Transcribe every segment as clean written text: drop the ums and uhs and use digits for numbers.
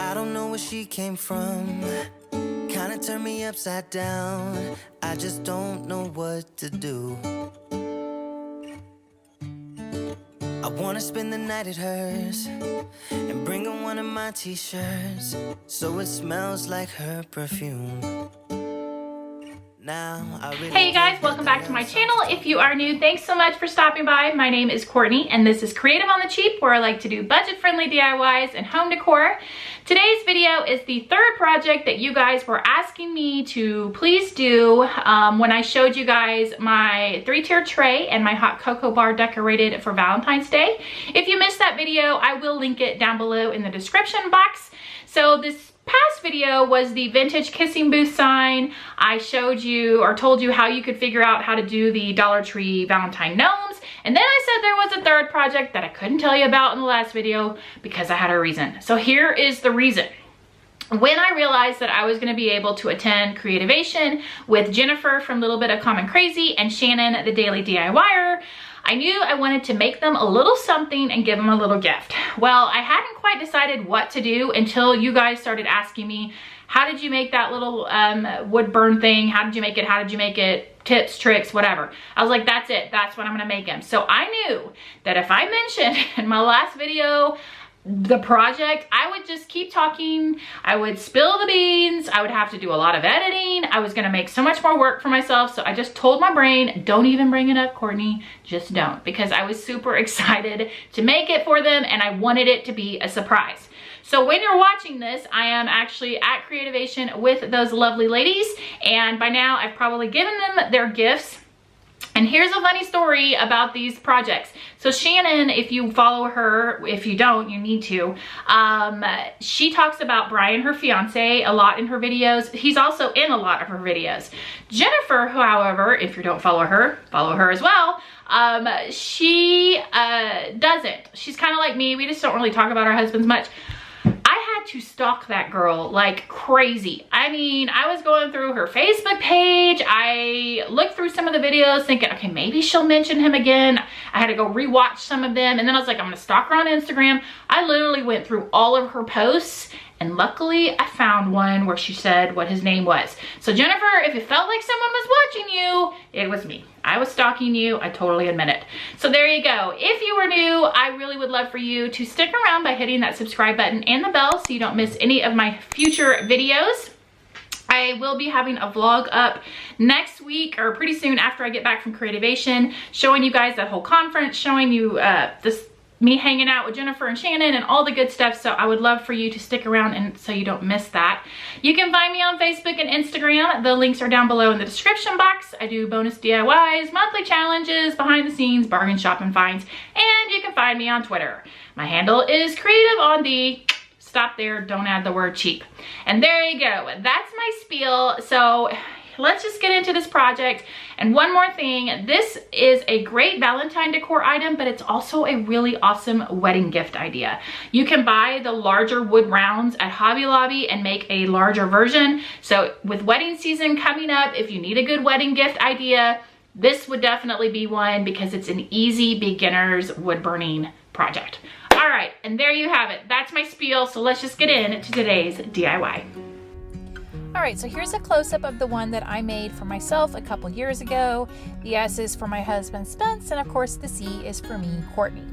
I don't know where she came from. Kinda turned me upside down. I just don't know what to do. I wanna spend the night at hers and bring her one of my t-shirts so it smells like her perfume. Hey you guys, welcome back to my channel. If you are new, thanks so much for stopping by. My name is Courtney and this is Creative on the Cheap, where I like to do budget-friendly DIYs and home decor. Today's video is the third project that you guys were asking me to please do when I showed you guys my 3-tier tray and my hot cocoa bar decorated for Valentine's Day. If you missed that video, I will link it down below in the description box. So this past video was the vintage kissing booth sign. I showed you or told you how you could figure out how to do the Dollar Tree Valentine gnomes. And then I said there was a third project that I couldn't tell you about in the last video because I had a reason. So here is the reason. When I realized that I was going to be able to attend Creativation with Jennifer from Little Bit of Common Crazy and Shannon, the Daily DIYer, I knew I wanted to make them a little something and give them a little gift. Well, I hadn't quite decided what to do until you guys started asking me, how did you make that little wood burn thing? How did you make it? How did you make it? Tips, tricks, whatever. I was like, that's it. That's what I'm gonna make them. So I knew that if I mentioned in my last video the project, I would just keep talking. I would spill the beans. I would have to do a lot of editing. I was gonna make so much more work for myself. So I just told my brain, don't even bring it up, Courtney, just don't. Because I was super excited to make it for them and I wanted it to be a surprise. So when you're watching this, I am actually at Creativation with those lovely ladies. And by now I've probably given them their gifts. And here's a funny story about these projects. So Shannon, if you follow her, if you don't, you need to. She talks about Brian, her fiance, a lot in her videos. He's also in a lot of her videos. Jennifer, however, if you don't follow her as well. She doesn't. She's kind of like me. We just don't really talk about our husbands much. I had to stalk that girl like crazy. I mean, I was going through her Facebook page. I looked through some of the videos thinking, okay, maybe she'll mention him again. I had to go rewatch some of them. And then I was like, I'm gonna stalk her on Instagram. I literally went through all of her posts. And luckily I found one where she said what his name was. So Jennifer, if it felt like someone was watching you, it was me. I was stalking you, I totally admit it. So there you go. If you are new, I really would love for you to stick around by hitting that subscribe button and the bell so you don't miss any of my future videos. I will be having a vlog up next week or pretty soon after I get back from Creativation, showing you guys that whole conference, showing you me hanging out with Jennifer and Shannon and all the good stuff. So I would love for you to stick around and so you don't miss that. You can find me on Facebook and Instagram. The links are down below in the description box. I do bonus DIYs, monthly challenges, behind the scenes, bargain shopping finds, and you can find me on Twitter. My handle is Creative on the Stop there, don't add the word cheap. And there you go. That's my spiel. So let's just get into this project. And one more thing, this is a great Valentine decor item, but it's also a really awesome wedding gift idea. You can buy the larger wood rounds at Hobby Lobby and make a larger version. So with wedding season coming up, if you need a good wedding gift idea, this would definitely be one because it's an easy beginner's wood burning project. All right, and there you have it. That's my spiel. So let's just get into today's DIY. All right, so here's a close-up of the one that I made for myself a couple years ago. The S is for my husband, Spence, and of course the C is for me, Courtney.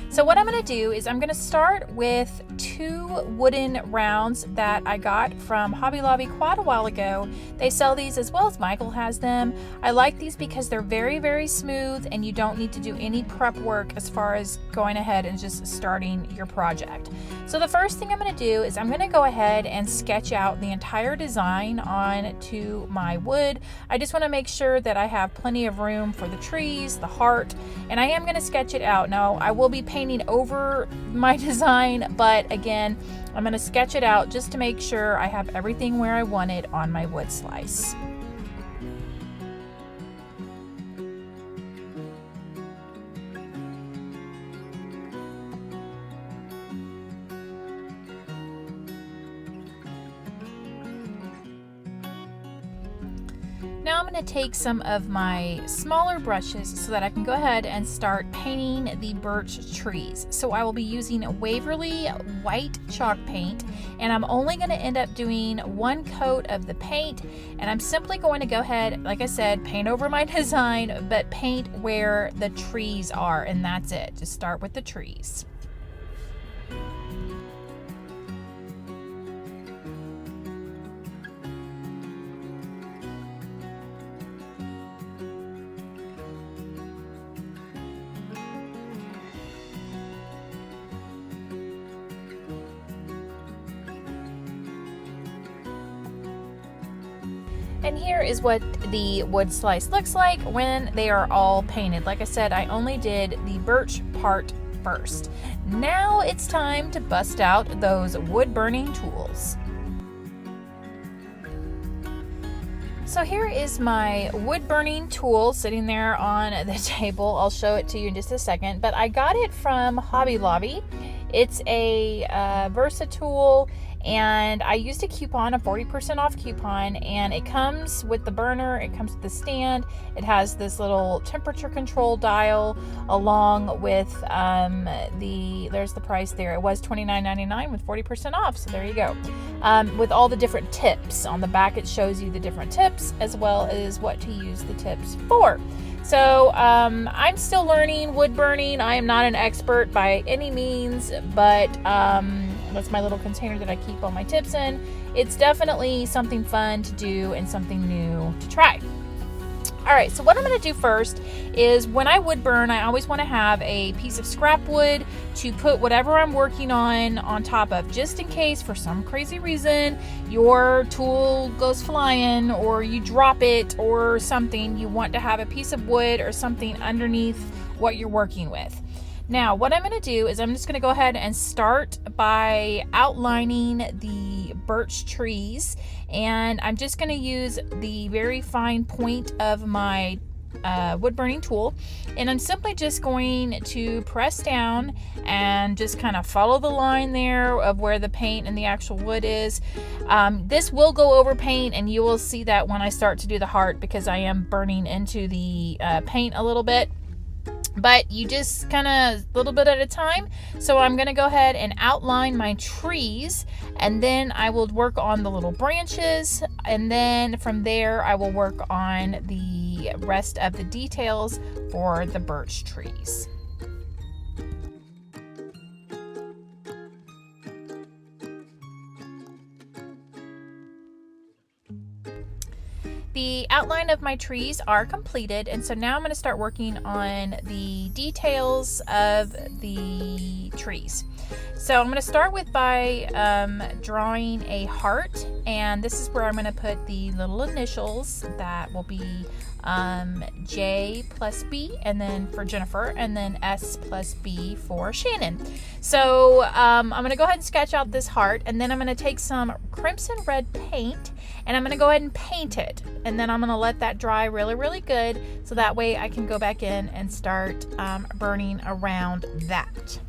So what I'm gonna do is I'm gonna start with 2 wooden rounds that I got from Hobby Lobby quite a while ago. They sell these as well as Michael has them. I like these because they're very, very smooth and you don't need to do any prep work as far as going ahead and just starting your project. So the first thing I'm gonna do is I'm gonna go ahead and sketch out the entire design onto my wood. I just wanna make sure that I have plenty of room for the trees, the heart, and I am gonna sketch it out. Now, I will be painting over my design, but again, I'm going to sketch it out just to make sure I have everything where I want it on my wood slice. Now I'm going to take some of my smaller brushes so that I can go ahead and start painting the birch trees. So I will be using Waverly white chalk paint, and I'm only going to end up doing one coat of the paint, and I'm simply going to go ahead, like I said, paint over my design, but paint where the trees are, and that's it. Just start with the trees. And here is what the wood slice looks like when they are all painted. Like I said, I only did the birch part first. Now it's time to bust out those wood burning tools. So here is my wood burning tool sitting there on the table. I'll show it to you in just a second, but I got it from Hobby Lobby. It's a Versa tool, and I used a coupon, a 40% off coupon, and it comes with the burner, it comes with the stand, it has this little temperature control dial along with there's the price there. It was $29.99 with 40% off, so there you go. With all the different tips. On the back it shows you the different tips as well as what to use the tips for. So I'm still learning wood burning. I am not an expert by any means, but that's my little container that I keep all my tips in. It's definitely something fun to do and something new to try. All right, so what I'm going to do first is when I wood burn, I always want to have a piece of scrap wood to put whatever I'm working on top of, just in case for some crazy reason your tool goes flying or you drop it or something. You want to have a piece of wood or something underneath what you're working with. Now, what I'm going to do is I'm just going to go ahead and start by outlining the birch trees, and I'm just going to use the very fine point of my wood burning tool, and I'm simply just going to press down and just kind of follow the line there of where the paint and the actual wood is. This will go over paint, and you will see that when I start to do the heart, because I am burning into the paint a little bit. But you just kind of a little bit at a time. So I'm going to go ahead and outline my trees, and then I will work on the little branches, and then from there I will work on the rest of the details for the birch trees. The outline of my trees are completed, and so now I'm going to start working on the details of the trees. So I'm going to start with by drawing a heart, and this is where I'm going to put the little initials that will be J plus B, and then for Jennifer, and then S plus B for Shannon. So I'm going to go ahead and sketch out this heart, and then I'm going to take some crimson red paint, and I'm going to go ahead and paint it, and then I'm going to let that dry really good, so that way I can go back in and start burning around that.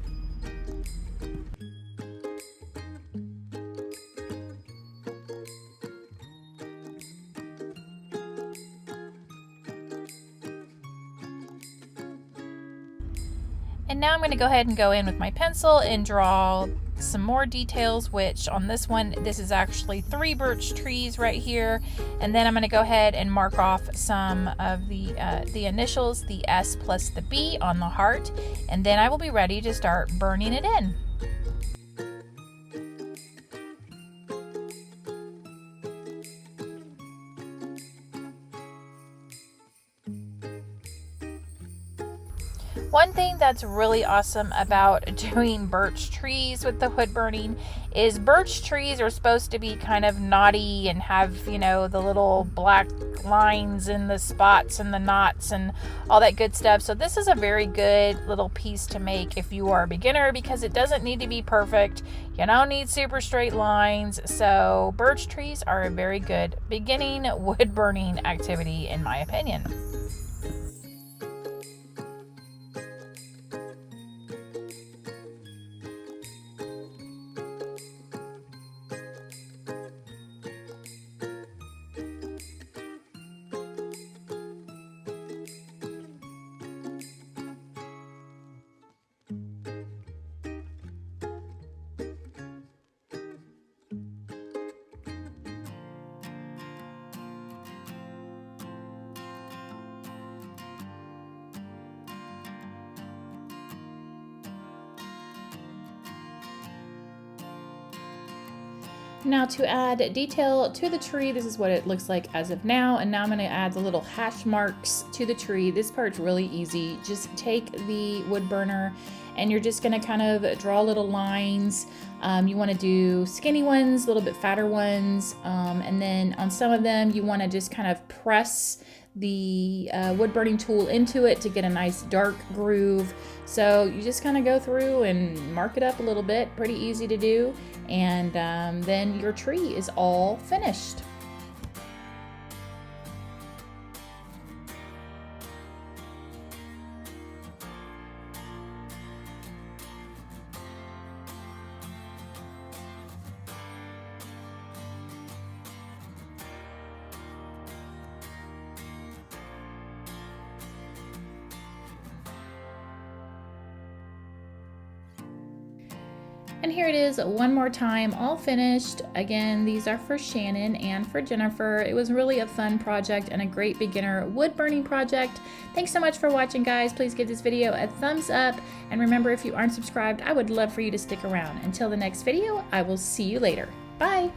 And now I'm going to go ahead and go in with my pencil and draw some more details, which on this one, this is actually 3 birch trees right here. And then I'm going to go ahead and mark off some of the initials, the S plus the B on the heart. And then I will be ready to start burning it in. One thing that's really awesome about doing birch trees with the wood burning is birch trees are supposed to be kind of knotty and have, you know, the little black lines and the spots and the knots and all that good stuff. So this is a very good little piece to make if you are a beginner, because it doesn't need to be perfect. You don't need super straight lines. So birch trees are a very good beginning wood burning activity, in my opinion. Now to add detail to the tree, this is what it looks like as of now. And now I'm gonna add the little hash marks to the tree. This part's really easy. Just take the wood burner and you're just gonna kind of draw little lines. You wanna do skinny ones, a little bit fatter ones. And then on some of them, you wanna just kind of press the wood burning tool into it to get a nice dark groove. So you just kind of go through and mark it up a little bit, pretty easy to do. And then your tree is all finished. And here it is one more time, all finished. Again, these are for Shannon and for Jennifer. It was really a fun project and a great beginner wood burning project. Thanks so much for watching, guys. Please give this video a thumbs up. And remember, if you aren't subscribed, I would love for you to stick around. Until the next video, I will see you later. Bye.